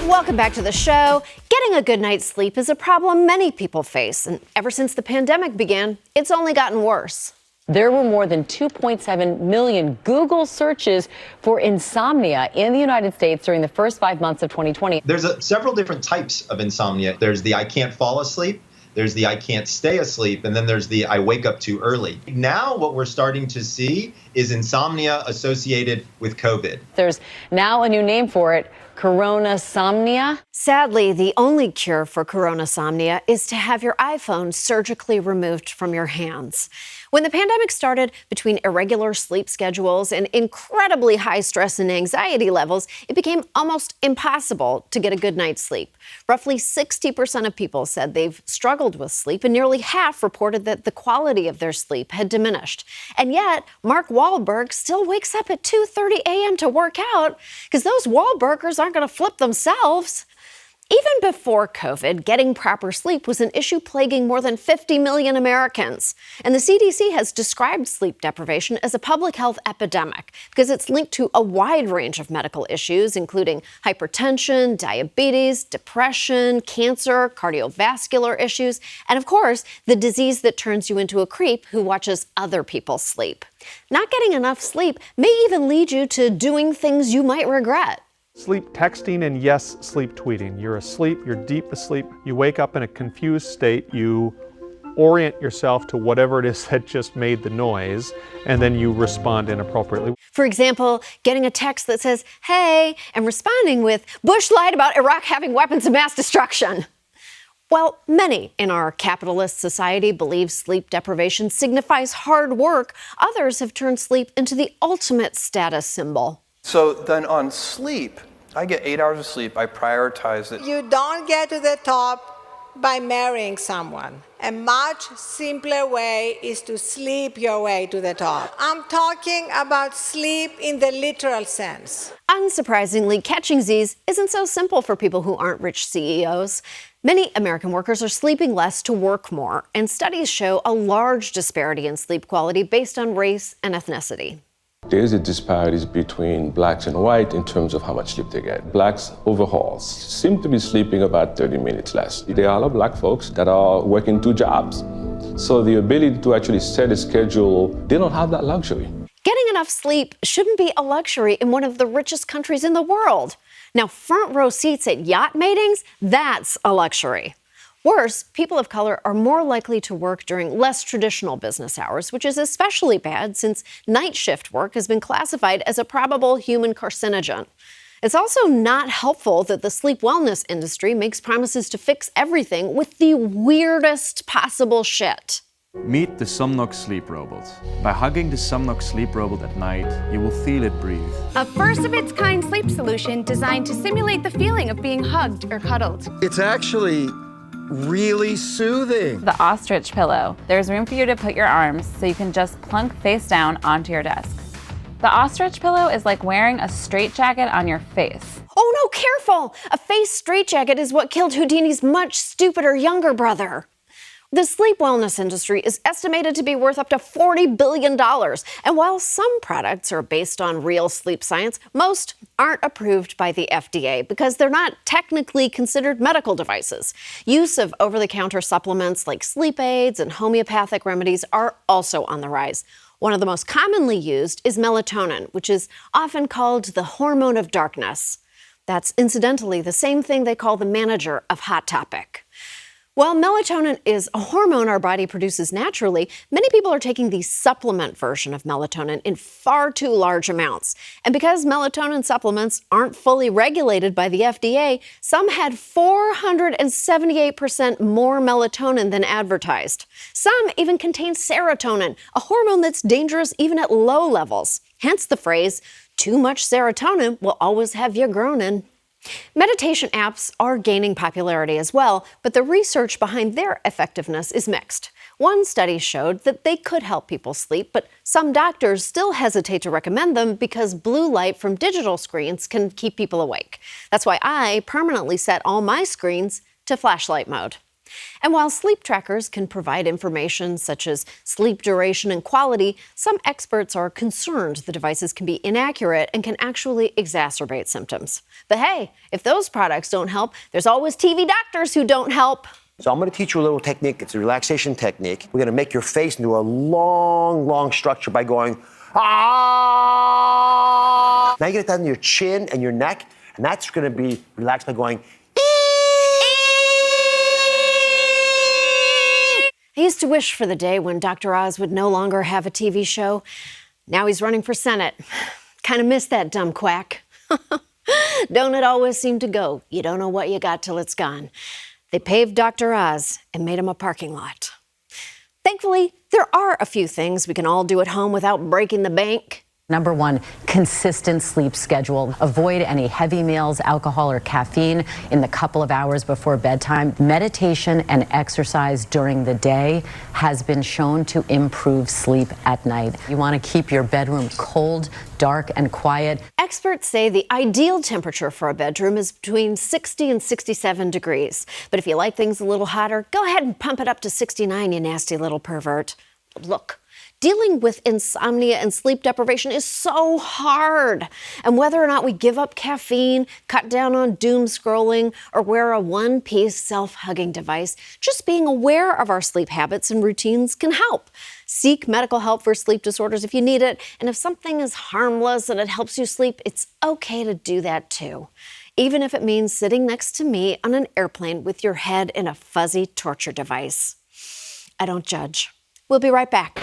Welcome back to the show. Getting a good night's sleep is a problem many people face, and ever since the pandemic began, it's only gotten worse. There were more than 2.7 million Google searches for insomnia in the United States during the first 5 months of 2020. There's several different types of insomnia. There's the I can't fall asleep, there's the I can't stay asleep, and then there's the I wake up too early. Now what we're starting to see is insomnia associated with COVID. There's now a new name for it, coronasomnia. Sadly, the only cure for coronasomnia is to have your iPhone surgically removed from your hands. When the pandemic started, between irregular sleep schedules and incredibly high stress and anxiety levels, it became almost impossible to get a good night's sleep. Roughly 60% of people said they've struggled with sleep, and nearly half reported that the quality of their sleep had diminished. And yet, Mark Wahlberg still wakes up at 2:30 a.m. to work out because those Wahlburgers aren't going to flip themselves. Even before COVID, getting proper sleep was an issue plaguing more than 50 million Americans. And the CDC has described sleep deprivation as a public health epidemic because it's linked to a wide range of medical issues, including hypertension, diabetes, depression, cancer, cardiovascular issues, and of course, the disease that turns you into a creep who watches other people sleep. Not getting enough sleep may even lead you to doing things you might regret. Sleep texting and yes, sleep tweeting. You're asleep, you're deep asleep, you wake up in a confused state, you orient yourself to whatever it is that just made the noise, and then you respond inappropriately. For example, getting a text that says, "Hey," and responding with, "Bush lied about Iraq having weapons of mass destruction." While many in our capitalist society believe sleep deprivation signifies hard work, others have turned sleep into the ultimate status symbol. So then on sleep, I get 8 hours of sleep. I prioritize it. You don't get to the top by marrying someone. A much simpler way is to sleep your way to the top. I'm talking about sleep in the literal sense. Unsurprisingly, catching Z's isn't so simple for people who aren't rich CEOs. Many American workers are sleeping less to work more, and studies show a large disparity in sleep quality based on race and ethnicity. There's a disparity between blacks and white in terms of how much sleep they get. Blacks overall seem to be sleeping about 30 minutes less. There are a lot of black folks that are working 2 jobs. So the ability to actually set a schedule, they don't have that luxury. Getting enough sleep shouldn't be a luxury in one of the richest countries in the world. Now, front row seats at yacht matings, that's a luxury. Worse, people of color are more likely to work during less traditional business hours, which is especially bad since night shift work has been classified as a probable human carcinogen. It's also not helpful that the sleep wellness industry makes promises to fix everything with the weirdest possible shit. Meet the Somnox sleep robot. By hugging the Somnox sleep robot at night, you will feel it breathe. A first-of-its-kind sleep solution designed to simulate the feeling of being hugged or cuddled. It's actually really soothing. The ostrich pillow. There's room for you to put your arms so you can just plunk face down onto your desk. The ostrich pillow is like wearing a straitjacket on your face. Oh no, careful! A face straitjacket is what killed Houdini's much stupider younger brother. The sleep wellness industry is estimated to be worth up to $40 billion. And while some products are based on real sleep science, most aren't approved by the FDA because they're not technically considered medical devices. Use of over-the-counter supplements like sleep aids and homeopathic remedies are also on the rise. One of the most commonly used is melatonin, which is often called the hormone of darkness. That's incidentally the same thing they call the manager of Hot Topic. While melatonin is a hormone our body produces naturally, many people are taking the supplement version of melatonin in far too large amounts. And because melatonin supplements aren't fully regulated by the FDA, some had 478% more melatonin than advertised. Some even contain serotonin, a hormone that's dangerous even at low levels. Hence the phrase, "too much serotonin will always have you groaning." Meditation apps are gaining popularity as well, but the research behind their effectiveness is mixed. One study showed that they could help people sleep, but some doctors still hesitate to recommend them because blue light from digital screens can keep people awake. That's why I permanently set all my screens to flashlight mode. And while sleep trackers can provide information such as sleep duration and quality, some experts are concerned the devices can be inaccurate and can actually exacerbate symptoms. But hey, if those products don't help, there's always TV doctors who don't help. So I'm going to teach you a little technique. It's a relaxation technique. We're going to make your face into a long, long structure by going, ah! Now you get it down to your chin and your neck, and that's going to be relaxed by going, I used to wish for the day when Dr. Oz would no longer have a TV show. Now he's running for Senate. Kind of miss that dumb quack. Don't it always seem to go? You don't know what you got till it's gone. They paved Dr. Oz and made him a parking lot. Thankfully, there are a few things we can all do at home without breaking the bank. Number one, consistent sleep schedule. Avoid any heavy meals, alcohol, or caffeine in the couple of hours before bedtime. Meditation and exercise during the day has been shown to improve sleep at night. You want to keep your bedroom cold, dark, and quiet. Experts say the ideal temperature for a bedroom is between 60 and 67 degrees. But if you like things a little hotter, go ahead and pump it up to 69, you nasty little pervert. Look. Dealing with insomnia and sleep deprivation is so hard. And whether or not we give up caffeine, cut down on doom scrolling, or wear a one-piece self-hugging device, just being aware of our sleep habits and routines can help. Seek medical help for sleep disorders if you need it. And if something is harmless and it helps you sleep, it's okay to do that too. Even if it means sitting next to me on an airplane with your head in a fuzzy torture device. I don't judge. We'll be right back.